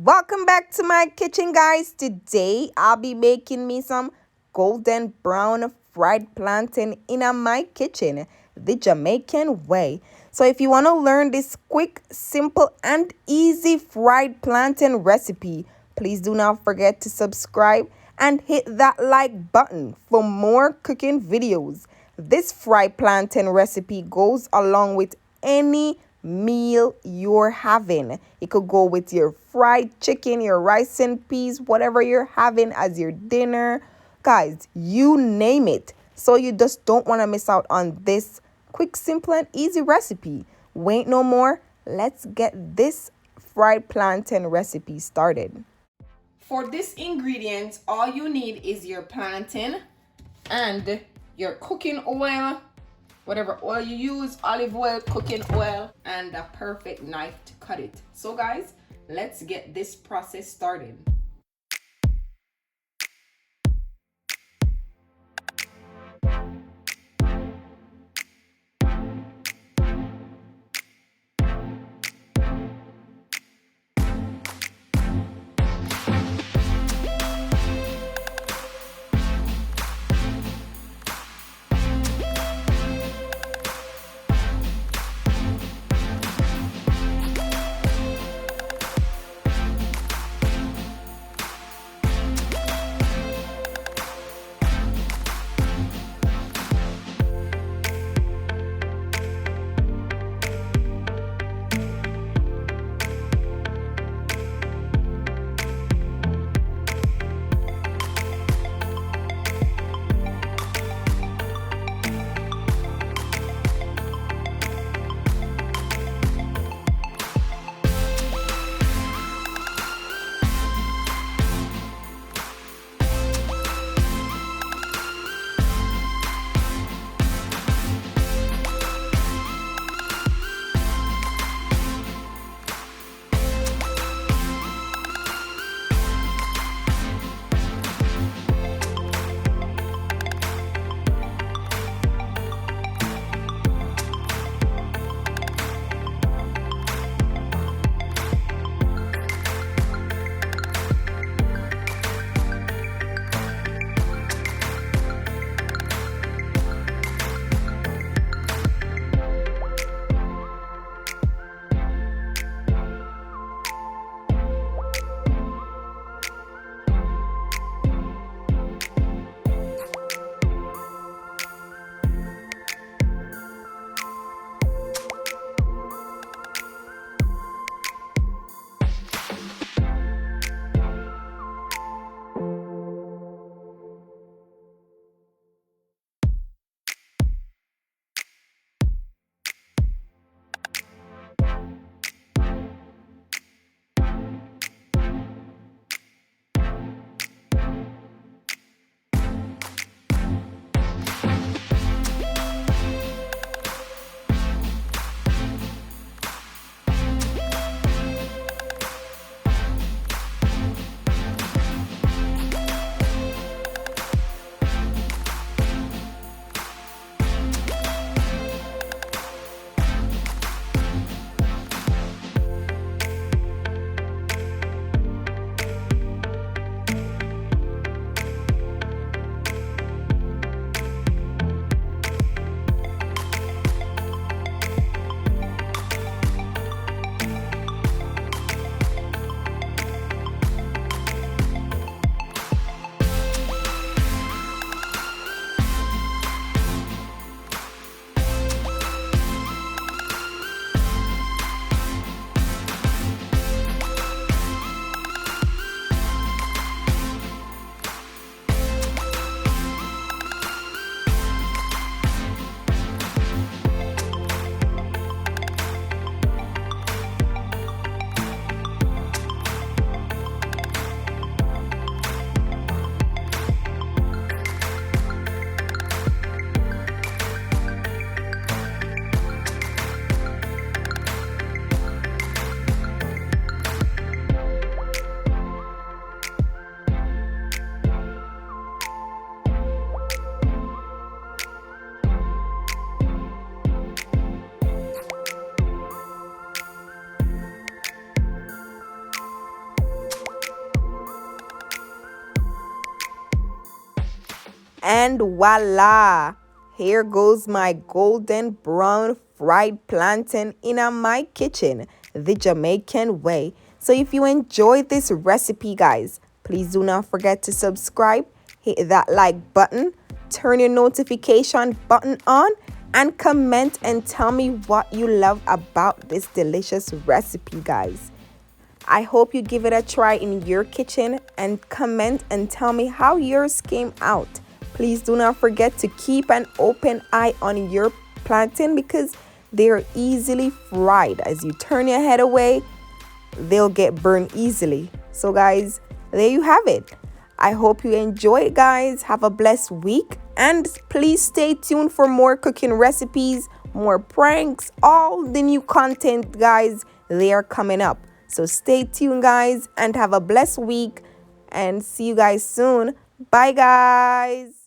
Welcome back to my kitchen, guys. Today I'll be making me some golden brown fried plantain in my kitchen, the Jamaican way. So if you want to learn this quick, simple, and easy fried plantain recipe, please do not forget to subscribe and hit that like button for more cooking videos. This fried plantain recipe goes along with any meal you're having. It could go with your fried chicken, your rice and peas, whatever you're having as your dinner. Guys, you name it. So you just don't want to miss out on this quick, simple, and easy recipe. Wait no more. Let's get this fried plantain recipe started. For this ingredient, all you need is your plantain and your cooking oil, whatever oil you use, olive oil, cooking oil, and a perfect knife to cut it. So guys, let's get this process started. And voila! Here goes my golden brown fried plantain in my kitchen, the Jamaican way. So if you enjoyed this recipe, guys, please do not forget to subscribe, hit that like button, turn your notification button on, and comment and tell me what you love about this delicious recipe, guys. I hope you give it a try in your kitchen and comment and tell me how yours came out. Please do not forget to keep an open eye on your plantain because they are easily fried. As you turn your head away, they'll get burned easily. So guys, there you have it. I hope you enjoy it, guys. Have a blessed week, and please stay tuned for more cooking recipes, more pranks, all the new content, guys. They are coming up. So stay tuned, guys, and have a blessed week, and see you guys soon. Bye, guys.